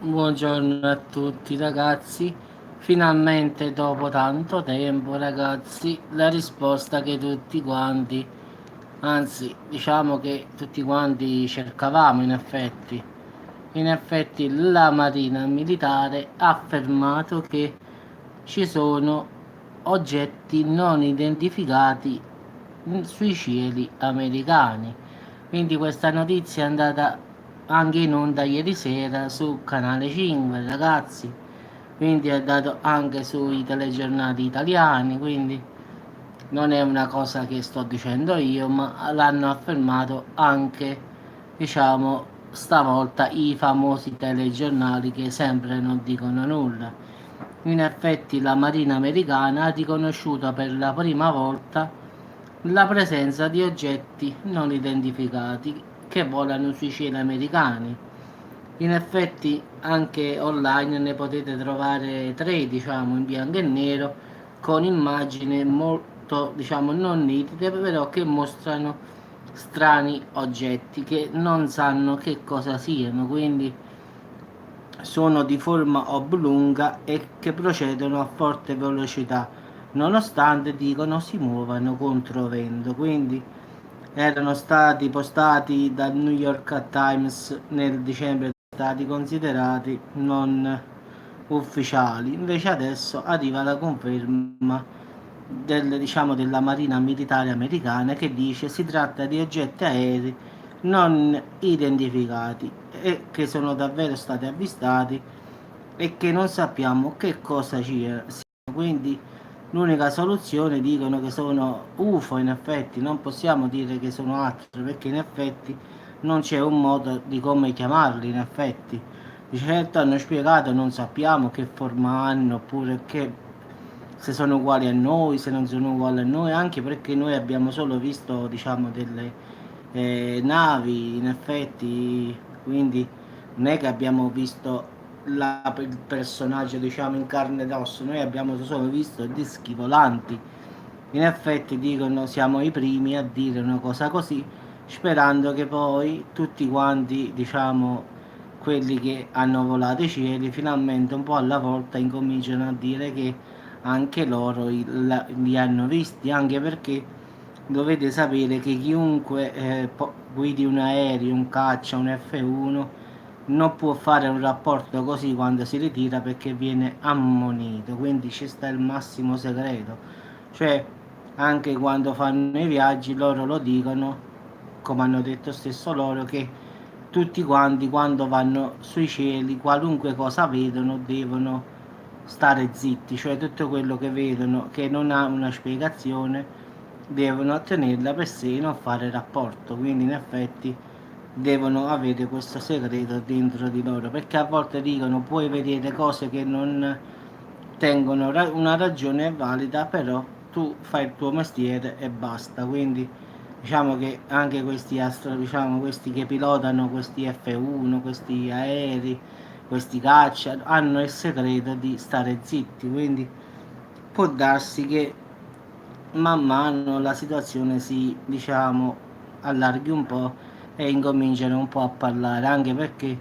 Buongiorno a tutti ragazzi, finalmente dopo tanto tempo ragazzi la risposta che tutti quanti, anzi diciamo che tutti quanti cercavamo in effetti la Marina Militare ha affermato che ci sono oggetti non identificati sui cieli americani. Quindi questa notizia è andata anche in onda ieri sera su Canale 5, ragazzi. Quindi è dato anche sui telegiornali italiani, quindi non è una cosa che sto dicendo io, ma l'hanno affermato anche, diciamo, stavolta i famosi telegiornali che sempre non dicono nulla. In effetti la Marina americana ha riconosciuto per la prima volta la presenza di oggetti non identificati che volano sui cieli americani. In effetti anche online ne potete trovare tre, diciamo, in bianco e nero, con immagini molto, diciamo, non nitide, però che mostrano strani oggetti che non sanno che cosa siano, quindi sono di forma oblunga e che procedono a forte velocità, nonostante dicono si muovano contro vento. Quindi erano stati postati dal New York Times nel dicembre, stati considerati non ufficiali. Invece adesso arriva la conferma diciamo, della Marina Militare Americana che dice si tratta di oggetti aerei non identificati e che sono davvero stati avvistati e che non sappiamo che cosa siano. Quindi l'unica soluzione dicono che sono UFO, in effetti non possiamo dire che sono altro perché in effetti non c'è un modo di come chiamarli, in effetti. Di certo hanno spiegato, non sappiamo che forma hanno oppure che se sono uguali a noi, se non sono uguali a noi, anche perché noi abbiamo solo visto, diciamo, delle navi, in effetti, quindi non è che abbiamo visto il personaggio, diciamo, in carne ed osso, noi abbiamo solo visto dischi volanti. In effetti dicono siamo i primi a dire una cosa così, sperando che poi tutti quanti, diciamo, quelli che hanno volato i cieli, finalmente un po' alla volta incominciano a dire che anche loro li hanno visti, anche perché dovete sapere che chiunque guidi un aereo, un caccia, un F1, non può fare un rapporto così quando si ritira perché viene ammonito, quindi ci sta il massimo segreto. Cioè, anche quando fanno i viaggi loro lo dicono, come hanno detto stesso loro, che tutti quanti quando vanno sui cieli, qualunque cosa vedono, devono stare zitti, cioè tutto quello che vedono che non ha una spiegazione devono ottenerla per sé e non fare rapporto, quindi in effetti devono avere questo segreto dentro di loro, perché a volte dicono puoi vedere cose che non tengono una ragione valida, però tu fai il tuo mestiere e basta, quindi diciamo che anche questi astro, diciamo questi che pilotano questi F1, questi aerei, questi caccia, hanno il segreto di stare zitti, quindi può darsi che man mano la situazione si, diciamo, allarghi un po' e incominciano un po' a parlare, anche perché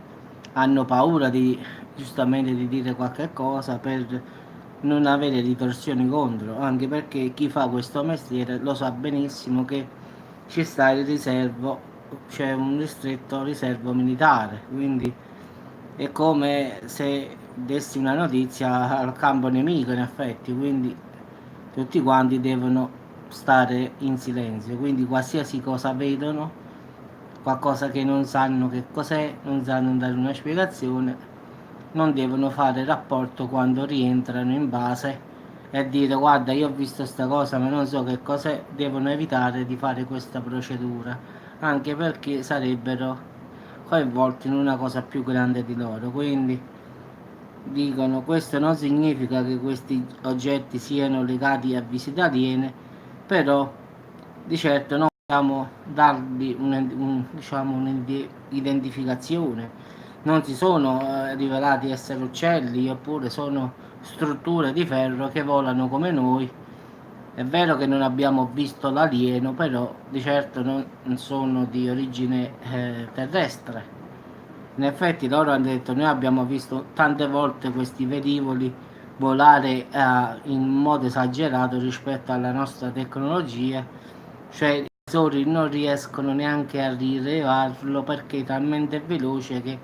hanno paura di, giustamente, di dire qualche cosa per non avere ritorsioni contro, anche perché chi fa questo mestiere lo sa benissimo che ci sta il riservo, c'è un ristretto riservo militare, quindi è come se dessi una notizia al campo nemico in effetti, quindi tutti quanti devono stare in silenzio, quindi qualsiasi cosa vedono, qualcosa che non sanno che cos'è, non sanno dare una spiegazione, non devono fare rapporto quando rientrano in base e dire guarda io ho visto sta cosa ma non so che cos'è, devono evitare di fare questa procedura, anche perché sarebbero coinvolti in una cosa più grande di loro, quindi dicono questo non significa che questi oggetti siano legati a visite aliene, però di certo non possiamo dargli diciamo, un'identificazione. Non si sono rivelati essere uccelli oppure sono strutture di ferro che volano come noi. È vero che non abbiamo visto l'alieno, però di certo non sono di origine terrestre. In effetti loro hanno detto: noi abbiamo visto tante volte questi velivoli volare in modo esagerato rispetto alla nostra tecnologia, cioè i sensori non riescono neanche a rilevarlo perché è talmente veloce che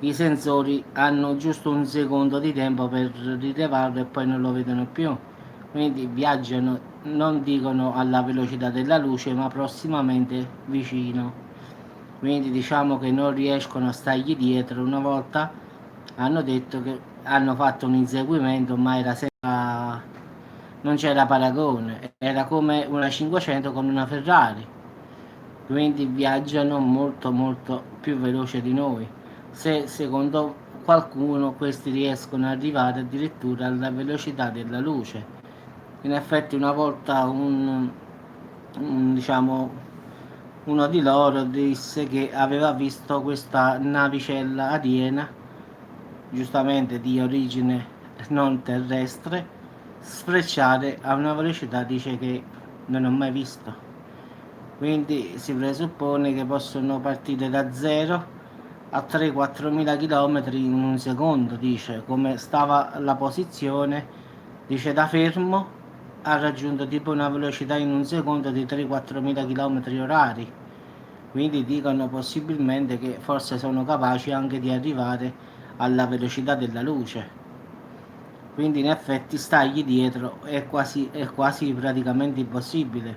i sensori hanno giusto un secondo di tempo per rilevarlo e poi non lo vedono più. Quindi viaggiano, non dicono alla velocità della luce, ma prossimamente vicino. Quindi diciamo che non riescono a stargli dietro. Una volta hanno detto che hanno fatto un inseguimento, ma era senza, non c'era paragone, era come una 500 con una Ferrari. Quindi viaggiano molto molto più veloce di noi. Se secondo qualcuno questi riescono ad arrivare addirittura alla velocità della luce. In effetti una volta diciamo, uno di loro disse che aveva visto questa navicella aliena, giustamente di origine non terrestre, sfrecciare a una velocità, dice, che non ho mai visto. Quindi si presuppone che possono partire da 0 a 3-4 mila km in un secondo, dice. Come stava la posizione, dice, da fermo ha raggiunto tipo una velocità in un secondo di 3-4 mila km orari. Quindi dicono possibilmente che forse sono capaci anche di arrivare alla velocità della luce. Quindi in effetti stargli dietro è quasi praticamente impossibile.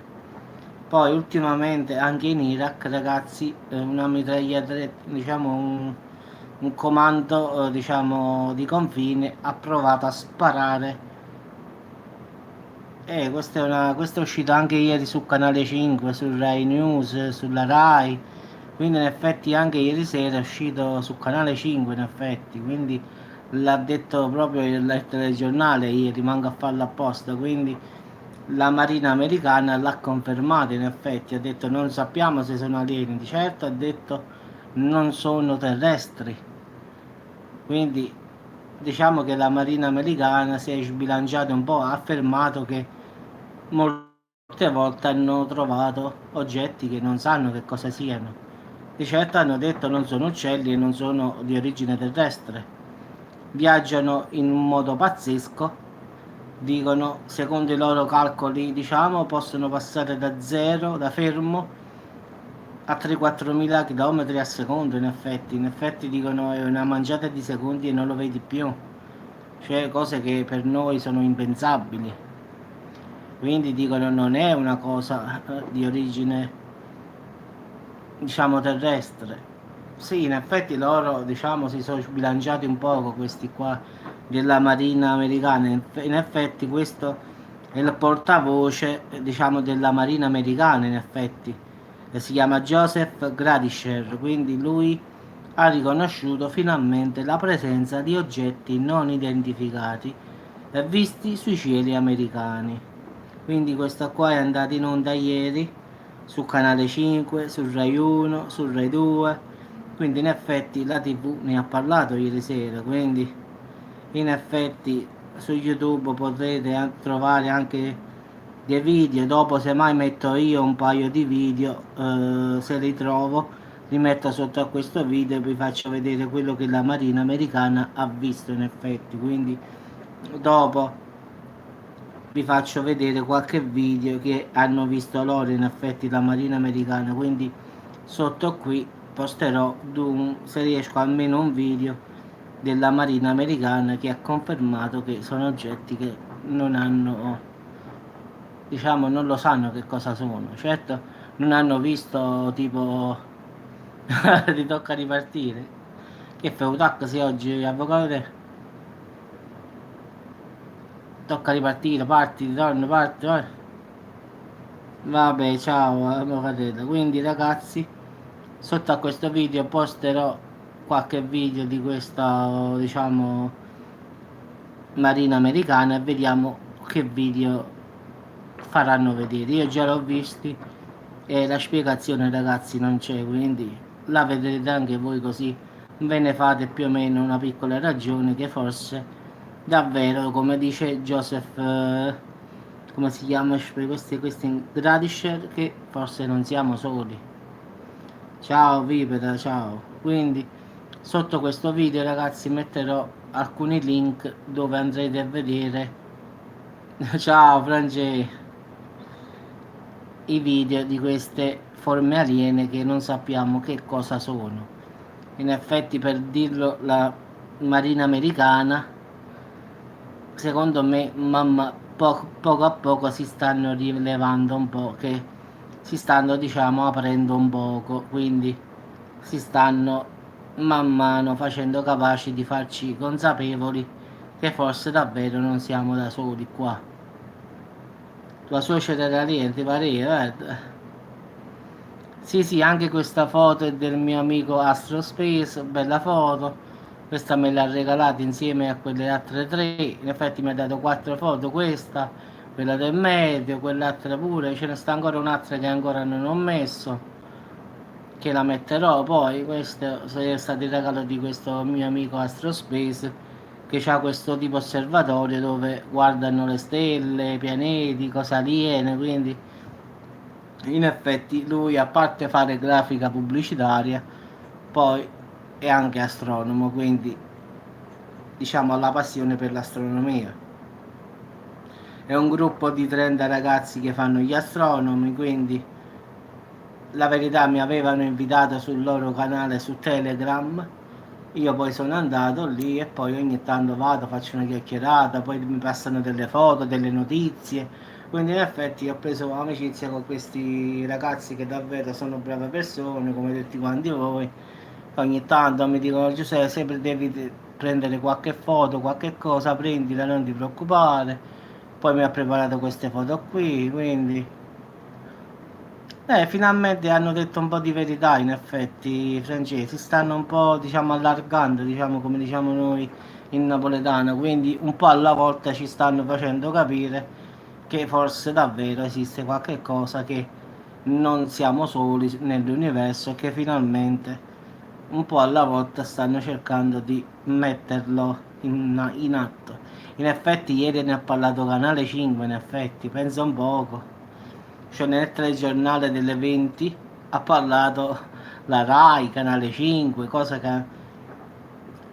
Poi ultimamente anche in Iraq, ragazzi, una mitragliatrice, diciamo un comando diciamo di confine ha provato a sparare. Questa è uscita anche ieri su Canale 5, su Rai News, sulla Rai. Quindi in effetti anche ieri sera è uscito su Canale 5, in effetti. Quindi l'ha detto proprio il telegiornale ieri, manco a farlo apposta. Quindi la Marina americana l'ha confermato, in effetti. Ha detto: non sappiamo se sono alieni. Di certo ha detto non sono terrestri. Quindi diciamo che la Marina americana si è sbilanciata un po', ha affermato che molte volte hanno trovato oggetti che non sanno che cosa siano. Di certo hanno detto non sono uccelli e non sono di origine terrestre. Viaggiano in un modo pazzesco. Dicono, secondo i loro calcoli, diciamo, possono passare da zero, da fermo, a 3-4 mila km a secondo. In effetti dicono è una manciata di secondi e non lo vedi più, cioè cose che per noi sono impensabili. Quindi dicono non è una cosa di origine, diciamo, terrestre. Sì, in effetti loro, diciamo, si sono sbilanciati un poco, questi qua della Marina americana. In effetti questo è il portavoce, diciamo, della Marina americana, in effetti. E si chiama Joseph Gradisher, quindi lui ha riconosciuto finalmente la presenza di oggetti non identificati e visti sui cieli americani. Quindi questo qua è andato in onda ieri su Canale 5, su Rai 1, su Rai 2. Quindi in effetti la TV ne ha parlato ieri sera. Quindi in effetti su YouTube potrete trovare anche dei video. Dopo, se mai metto io un paio di video, se li trovo, li metto sotto a questo video e vi faccio vedere quello che la Marina americana ha visto in effetti. Quindi dopo vi faccio vedere qualche video che hanno visto loro, in effetti, la Marina americana. Quindi sotto qui posterò, se riesco, almeno un video della Marina americana che ha confermato che sono oggetti che non hanno, diciamo, non lo sanno che cosa sono. Certo non hanno visto tipo ti tocca ripartire. Che fai un taxi oggi, avvocato? Tocca ripartire, parti, ritorno, parti, vai. Vabbè, ciao, avvocato. Quindi ragazzi, sotto a questo video posterò qualche video di questa, diciamo, Marina americana e vediamo che video faranno vedere. Io già l'ho visti e la spiegazione, ragazzi, non c'è, quindi la vedrete anche voi, così ve ne fate più o meno una piccola ragione che forse davvero, come dice Joseph, come si chiama questi Gradisher, che forse non siamo soli. Ciao Vipera, ciao. Quindi Sotto questo video, ragazzi, metterò alcuni link dove andrete a vedere ciao Frange, i video di queste forme aliene che non sappiamo che cosa sono. In effetti, per dirlo, la marina americana, secondo me, poco a poco si stanno rilevando un po', che si stanno, diciamo, aprendo un poco, quindi si stanno man mano facendo capaci di farci consapevoli che forse davvero non siamo da soli qua. Tua suocera era lì, ti pareva? Sì, sì, anche questa foto è del mio amico Astrospace, bella foto. Questa me l'ha regalata insieme a quelle altre tre. In effetti mi ha dato quattro foto, questa, quella del medio, quell'altra pure. Ce ne sta ancora un'altra che ancora non ho messo, che la metterò poi. Questo è stato il regalo di questo mio amico Astrospace, che ha questo tipo osservatorio dove guardano le stelle, i pianeti, cose aliene, quindi in effetti lui, a parte fare grafica pubblicitaria, poi è anche astronomo, quindi diciamo ha la passione per l'astronomia. È un gruppo di 30 ragazzi che fanno gli astronomi, quindi la verità mi avevano invitato sul loro canale su Telegram. Io poi sono andato lì e poi ogni tanto vado, faccio una chiacchierata, poi mi passano delle foto, delle notizie. Quindi in effetti ho preso amicizia con questi ragazzi che davvero sono brave persone, come tutti quanti voi. Ogni tanto mi dicono Giuseppe, sempre devi prendere qualche foto, qualche cosa, prendila, non ti preoccupare. Poi mi ha preparato queste foto qui, quindi finalmente hanno detto un po' di verità, in effetti i francesi stanno un po', diciamo, allargando, diciamo, come diciamo noi in napoletano, quindi un po' alla volta ci stanno facendo capire che forse davvero esiste qualche cosa, che non siamo soli nell'universo e che finalmente un po' alla volta stanno cercando di metterlo in atto. In effetti ieri ne ha parlato Canale 5, in effetti, pensa un poco. Cioè nel telegiornale delle 20 ha parlato la Rai, Canale 5, cosa che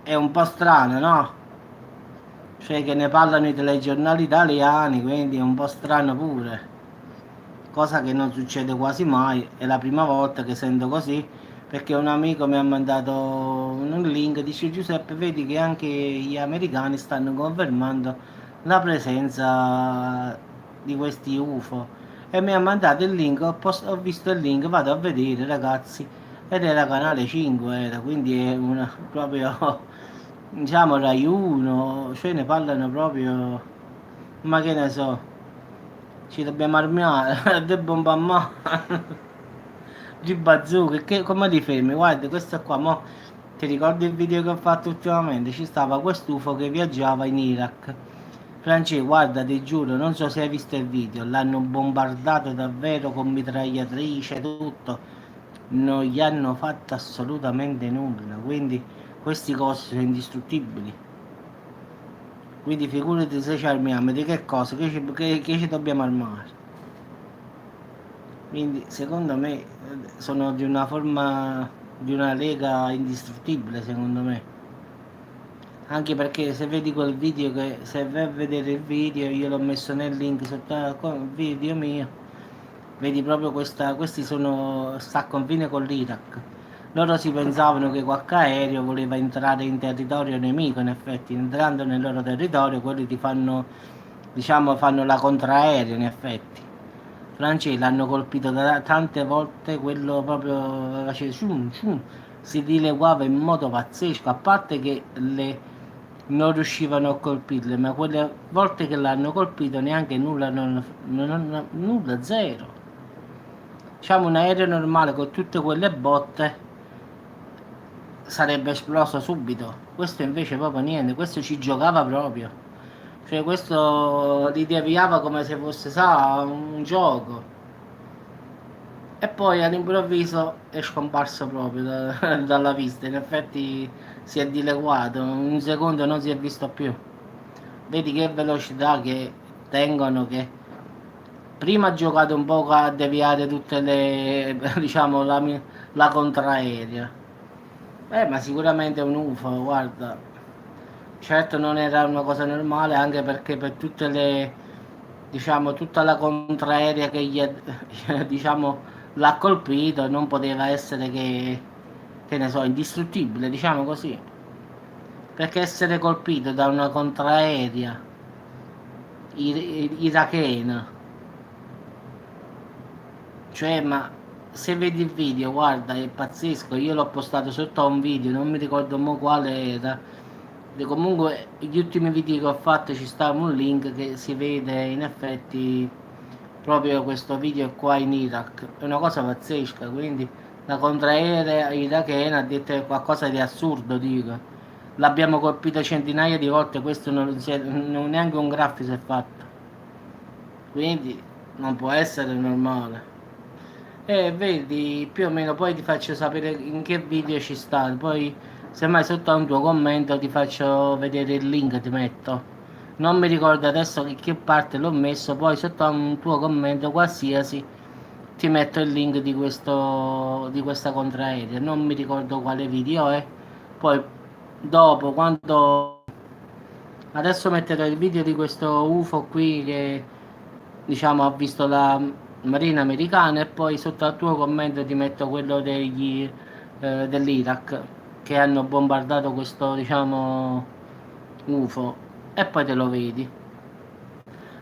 è un po' strano, no? Cioè che ne parlano i telegiornali italiani, quindi è un po' strano pure. Cosa che non succede quasi mai, è la prima volta che sento così, perché un amico mi ha mandato un link, dice Giuseppe, vedi che anche gli americani stanno confermando la presenza di questi UFO. E mi ha mandato il link, ho visto il link, vado a vedere ragazzi, ed era Canale 5, era, quindi è una proprio, diciamo, Rai 1, cioè ne parlano proprio, ma che ne so, ci dobbiamo armare, de bomba di bazooka, che come li fermi? Guarda, questo qua, mo, ti ricordi il video che ho fatto ultimamente? Ci stava quest'UFO che viaggiava in Iraq. Francesco, guarda, ti giuro, non so se hai visto il video, l'hanno bombardato davvero con mitragliatrice, tutto. Non gli hanno fatto assolutamente nulla, quindi questi cosi sono indistruttibili. Quindi figurati se ci armiamo, di che cosa, che ci dobbiamo armare? Quindi secondo me sono di una forma, di una lega indistruttibile, secondo me. Anche perché se vedi quel video, che se vai a vedere il video, io l'ho messo nel link sotto il video mio, vedi proprio questi sta a confine con l'Iraq. Loro si pensavano che qualche aereo voleva entrare in territorio nemico, in effetti entrando nel loro territorio quelli ti fanno, diciamo, fanno la contraerea, in effetti. I francesi l'hanno colpito tante volte, quello proprio faceva si dileguava in modo pazzesco, a parte che non riuscivano a colpirle, ma quelle volte che l'hanno colpito neanche nulla, nulla, zero. Diciamo un aereo normale con tutte quelle botte sarebbe esploso subito. Questo invece proprio niente, questo ci giocava proprio. Cioè questo li deviava come se fosse, sa, un gioco. E poi all'improvviso è scomparso proprio dalla vista. In effetti si è dileguato, un secondo non si è visto più. Vedi che velocità che tengono, che prima ha giocato un po' a deviare tutte le, diciamo, la contraerea. Ma sicuramente è un UFO, guarda. Certo non era una cosa normale, anche perché per tutte le, diciamo, tutta la contraerea che gli, diciamo, l'ha colpito, non poteva essere che ne so, indistruttibile, diciamo così. Perché essere colpito da una contraerea irachena, cioè, ma se vedi il video, guarda, è pazzesco. Io l'ho postato sotto a un video, non mi ricordo mo quale era. Comunque, gli ultimi video che ho fatto ci stava un link che si vede in effetti proprio questo video qua in Iraq. È una cosa pazzesca. Quindi, la contraerea irachena ha detto qualcosa di assurdo, dico. L'abbiamo colpito centinaia di volte, questo non neanche un graffio si è fatto. Quindi, non può essere normale. Vedi, più o meno poi ti faccio sapere in che video ci sta, poi semmai sotto a un tuo commento ti faccio vedere il link, ti metto. Non mi ricordo adesso in che parte l'ho messo, poi sotto a un tuo commento qualsiasi ti metto il link di questa contraerea. Non mi ricordo quale video è, poi dopo quando adesso metterò il video di questo UFO qui che diciamo ha visto la Marina americana e poi sotto al tuo commento ti metto quello dell'Iraq che hanno bombardato questo diciamo UFO e poi te lo vedi.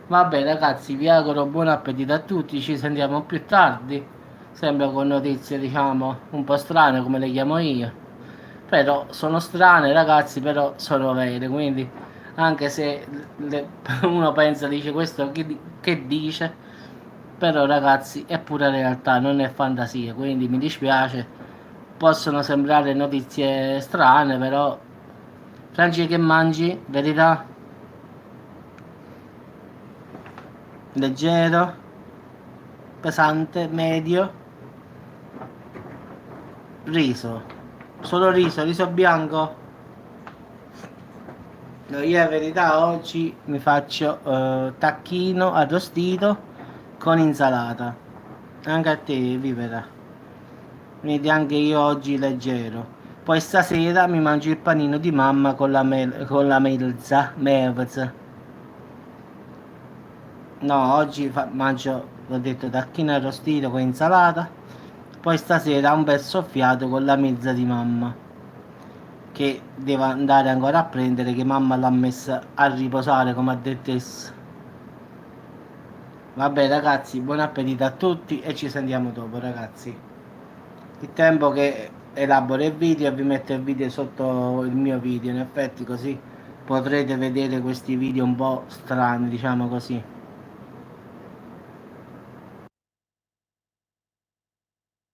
Vabbè ragazzi, vi auguro buon appetito a tutti, ci sentiamo più tardi, sempre con notizie diciamo un po' strane come le chiamo io, però sono strane ragazzi, però sono vere, quindi anche se uno pensa, dice questo che dice, però ragazzi è pura realtà, non è fantasia, quindi mi dispiace, possono sembrare notizie strane, però Franci che mangi, verità, leggero, pesante, medio, riso, solo riso, riso bianco. No, io la verità oggi mi faccio tacchino arrostito con insalata. Anche a te, vivera. Quindi anche io oggi leggero. Poi stasera mi mangio il panino di mamma con con la melza. No, oggi mangio, l'ho detto, tacchino arrostito con insalata. Poi stasera un bel soffiato con la mezza di mamma. Che devo andare ancora a prendere, che mamma l'ha messa a riposare come ha detto essa. Vabbè ragazzi, buon appetito a tutti e ci sentiamo dopo ragazzi. Il tempo che elaboro il video e vi metto il video sotto il mio video, in effetti così potrete vedere questi video un po' strani, diciamo così.